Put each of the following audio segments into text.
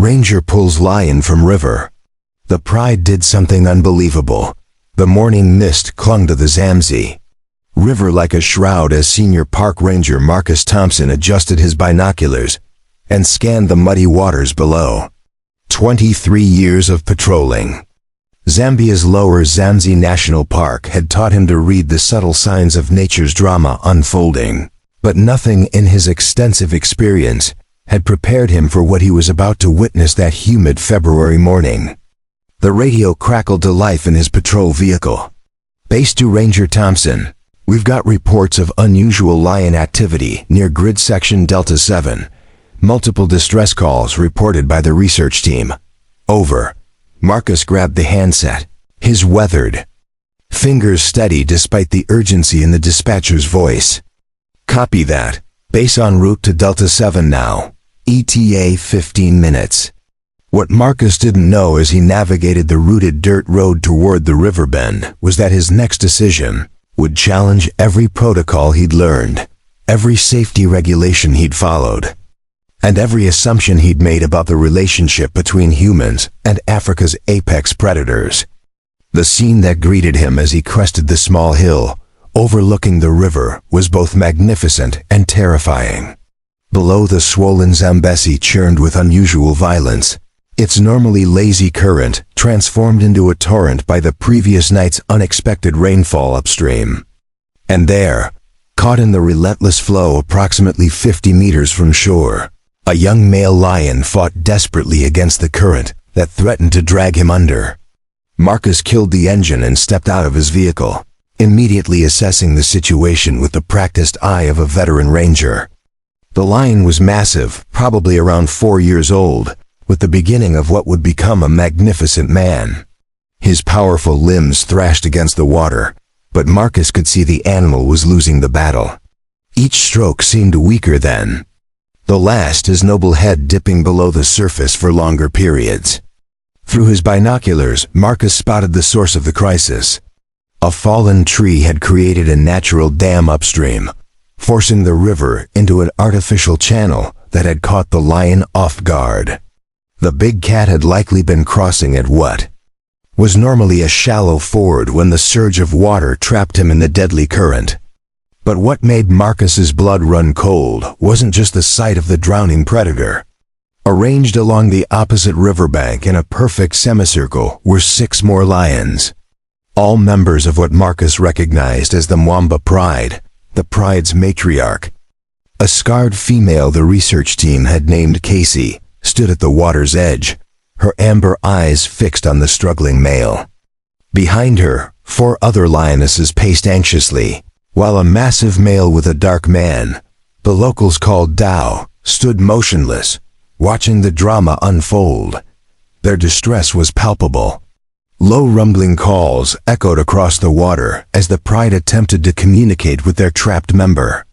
Ranger pulls lion from river. The Pride did something unbelievable. The morning mist clung to the Zamzee River like a shroud as Senior Park Ranger Marcus Thompson adjusted his binoculars and scanned the muddy waters below. 23 years of patrolling. Zambia's lower Zamzee National Park had taught him to read the subtle signs of nature's drama unfolding, but nothing in his extensive experience had prepared him for what he was about to witness that humid February morning. The radio crackled to life in his patrol vehicle. Base to Ranger Thompson. We've got reports of unusual lion activity near grid section Delta 7. Multiple distress calls reported by the research team. Over. Marcus grabbed the handset, his weathered fingers steady despite the urgency in the dispatcher's voice. Copy that. Base en route to Delta 7 now. ETA 15 minutes. What Marcus didn't know as he navigated the rooted dirt road toward the river bend was that his next decision would challenge every protocol he'd learned, every safety regulation he'd followed, and every assumption he'd made about the relationship between humans and Africa's apex predators. The scene that greeted him as he crested the small hill overlooking the river was both magnificent and terrifying. Below, the swollen Zambesi churned with unusual violence, its normally lazy current transformed into a torrent by the previous night's unexpected rainfall upstream. And there, caught in the relentless flow approximately 50 meters from shore, a young male lion fought desperately against the current that threatened to drag him under. Marcus killed the engine and stepped out of his vehicle, immediately assessing the situation with the practiced eye of a veteran ranger. The lion was massive, probably around 4 years old, with the beginning of what would become a magnificent man. His powerful limbs thrashed against the water, but Marcus could see the animal was losing the battle. Each stroke seemed weaker than the last, his noble head dipping below the surface for longer periods. Through his binoculars, Marcus spotted the source of the crisis. A fallen tree had created a natural dam upstream, forcing the river into an artificial channel that had caught the lion off guard. The big cat had likely been crossing at what was normally a shallow ford when the surge of water trapped him in the deadly current. But what made Marcus's blood run cold wasn't just the sight of the drowning predator. Arranged along the opposite riverbank in a perfect semicircle were 6 more lions, all members of what Marcus recognized as the Mwamba Pride, the Pride's matriarch. A scarred female the research team had named Casey stood at the water's edge, her amber eyes fixed on the struggling male. Behind her, 4 other lionesses paced anxiously, while a massive male with a dark man, the locals called Dao, stood motionless, watching the drama unfold. Their distress was palpable. Low rumbling calls echoed across the water as the Pride attempted to communicate with their trapped member.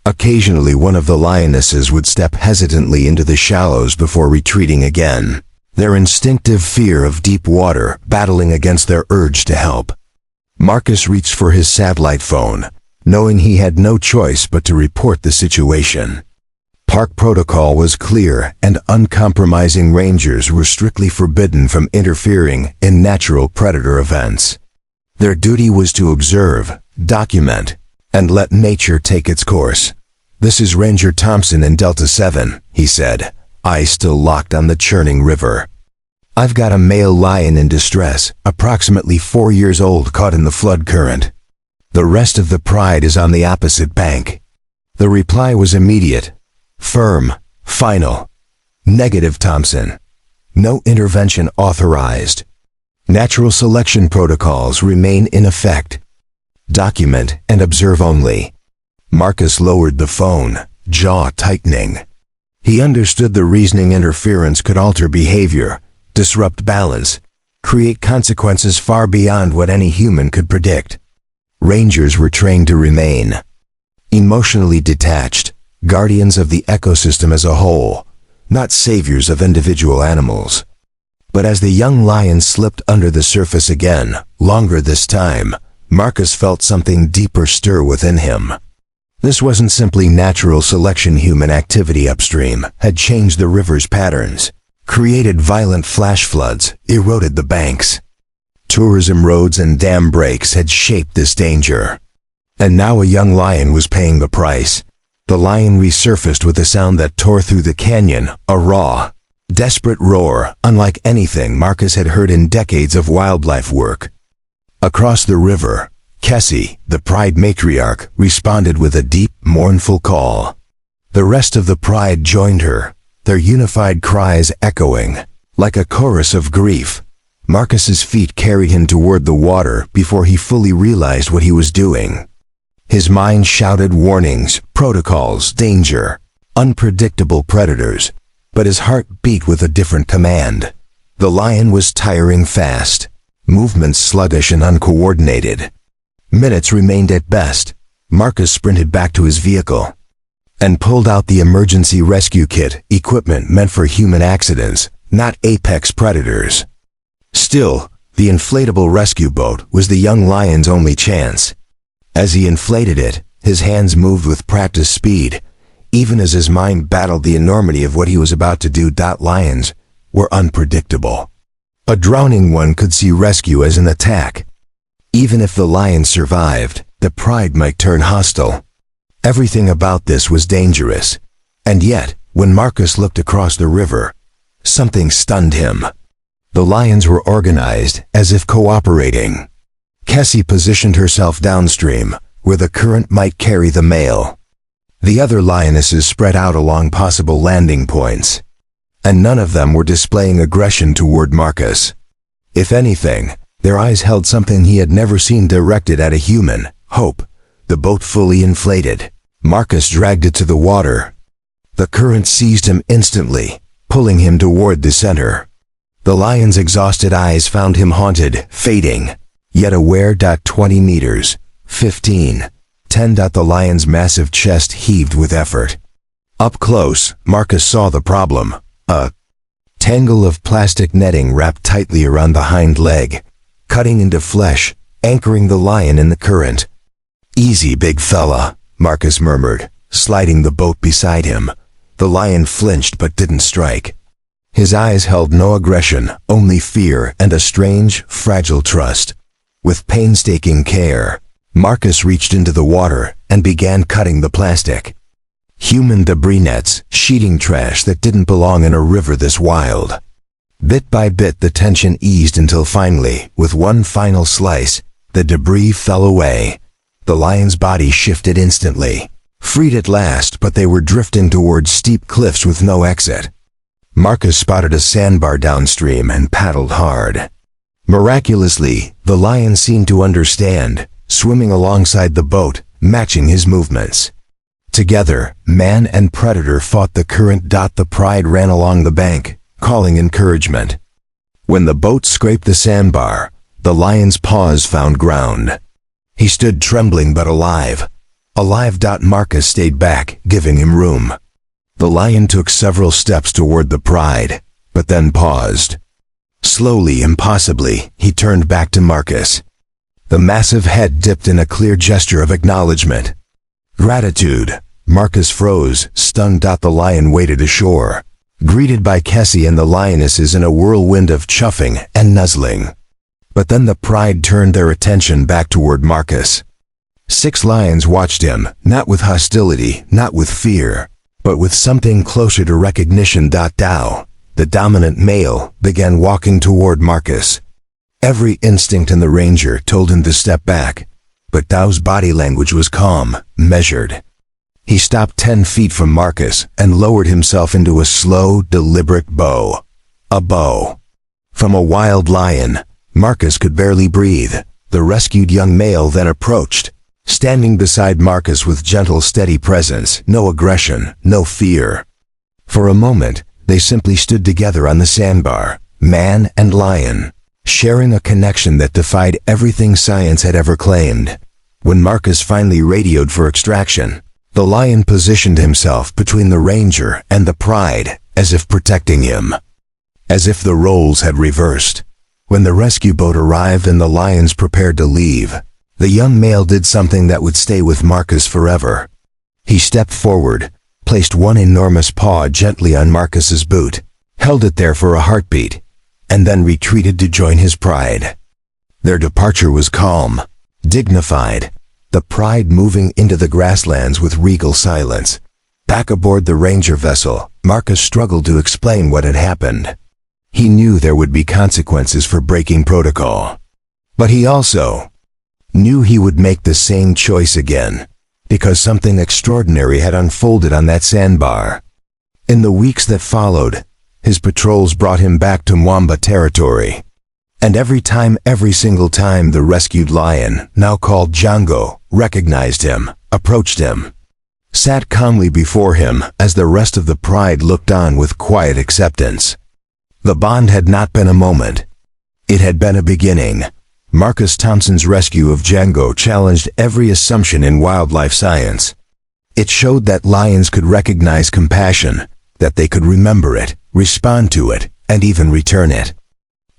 Occasionally, one of the lionesses would step hesitantly into the shallows before retreating again, their instinctive fear of deep water battling against their urge to help. Marcus reached for his satellite phone, knowing he had no choice but to report the situation. Park protocol was clear, and uncompromising rangers were strictly forbidden from interfering in natural predator events. Their duty was to observe, document, and let nature take its course. "This is Ranger Thompson in Delta 7, he said, eyes still locked on the churning river. "I've got a male lion in distress, approximately 4 years old, caught in the flood current. The rest of the Pride is on the opposite bank." The reply was immediate, firm, final. "Negative, Thompson. No intervention authorized. Natural selection protocols remain in effect. Document and observe only." Marcus lowered the phone, jaw tightening. He understood the reasoning interference could alter behavior, disrupt balance, create consequences far beyond what any human could predict. Rangers were trained to remain emotionally detached, guardians of the ecosystem as a whole, not saviors of individual animals. But as the young lion slipped under the surface again, longer this time, Marcus felt something deeper stir within him. This wasn't simply natural selection. Human activity upstream had changed the river's patterns. created violent flash floods, eroded the banks. Tourism roads and dam breaks had shaped this danger. And now a young lion was paying the price. The lion resurfaced with a sound that tore through the canyon, a raw, desperate roar, unlike anything Marcus had heard in decades of wildlife work. Across the river, Kessie, the Pride matriarch, responded with a deep, mournful call. The rest of the Pride joined her, their unified cries echoing, like a chorus of grief. Marcus's feet carried him toward the water before he fully realized what he was doing. His mind shouted warnings, protocols, danger, unpredictable predators, but his heart beat with a different command. The lion was tiring fast, movements sluggish and uncoordinated. Minutes remained at best. Marcus sprinted back to his vehicle and pulled out the emergency rescue kit, equipment meant for human accidents, not apex predators. Still, the inflatable rescue boat was the young lion's only chance. As he inflated it, his hands moved with practiced speed, even as his mind battled the enormity of what he was about to do. Lions were unpredictable. A drowning one could see rescue as an attack. Even if the lion survived, the Pride might turn hostile. Everything about this was dangerous. And yet, when Marcus looked across the river, something stunned him. The lions were organized, as if cooperating. Kessie positioned herself downstream, where the current might carry the male. The other lionesses spread out along possible landing points. And none of them were displaying aggression toward Marcus. If anything, their eyes held something he had never seen directed at a human: hope. The boat fully inflated. Marcus dragged it to the water. The current seized him instantly, pulling him toward the center. The lion's exhausted eyes found him haunted, fading, yet aware. 20 meters, 15, 10. The lion's massive chest heaved with effort. Up close, Marcus saw the problem: a tangle of plastic netting wrapped tightly around the hind leg, cutting into flesh, anchoring the lion in the current. "Easy, big fella," Marcus murmured, sliding the boat beside him. The lion flinched but didn't strike. His eyes held no aggression, only fear and a strange, fragile trust. With painstaking care, Marcus reached into the water and began cutting the plastic. Human debris nets, sheeting trash that didn't belong in a river this wild. Bit by bit the tension eased until finally, with one final slice, the debris fell away. The lion's body shifted instantly. Freed at last, but they were drifting towards steep cliffs with no exit. Marcus spotted a sandbar downstream and paddled hard. Miraculously, the lion seemed to understand, swimming alongside the boat, matching his movements. Together, man and predator fought the current. The Pride ran along the bank, calling encouragement. When the boat scraped the sandbar, the lion's paws found ground. He stood trembling but alive. Alive. Marcus stayed back, giving him room. The lion took several steps toward the Pride, but then paused. Slowly, impossibly, he turned back to Marcus. The massive head dipped in a clear gesture of acknowledgement. Gratitude. Marcus froze, stunned. The lion waded ashore, greeted by Kessie and the lionesses in a whirlwind of chuffing and nuzzling. But then the Pride turned their attention back toward Marcus. 6 lions watched him, not with hostility, not with fear, but with something closer to recognition. Dao, the dominant male, began walking toward Marcus. Every instinct in the ranger told him to step back, but Dao's body language was calm, measured. He stopped 10 feet from Marcus and lowered himself into a slow, deliberate bow. A bow. From a wild lion, Marcus could barely breathe. The rescued young male then approached, standing beside Marcus with gentle, steady presence, no aggression, no fear. For a moment, they simply stood together on the sandbar, man and lion, sharing a connection that defied everything science had ever claimed. When Marcus finally radioed for extraction, the lion positioned himself between the ranger and the Pride, as if protecting him. As if the roles had reversed. When the rescue boat arrived and the lions prepared to leave, the young male did something that would stay with Marcus forever. He stepped forward, placed one enormous paw gently on Marcus's boot, held it there for a heartbeat, and then retreated to join his pride. Their departure was calm, dignified, the pride moving into the grasslands with regal silence. Back aboard the ranger vessel, Marcus struggled to explain what had happened. He knew there would be consequences for breaking protocol. But he also knew he would make the same choice again, because something extraordinary had unfolded on that sandbar. In the weeks that followed, his patrols brought him back to Mwamba territory. And every single time the rescued lion, now called Django, recognized him, approached him, sat calmly before him as the rest of the pride looked on with quiet acceptance. The bond had not been a moment. It had been a beginning. Marcus Thompson's rescue of Django challenged every assumption in wildlife science. It showed that lions could recognize compassion, that they could remember it, respond to it, and even return it.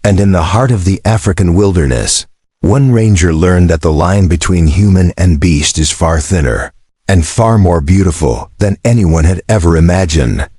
And in the heart of the African wilderness, one ranger learned that the line between human and beast is far thinner, and far more beautiful than anyone had ever imagined.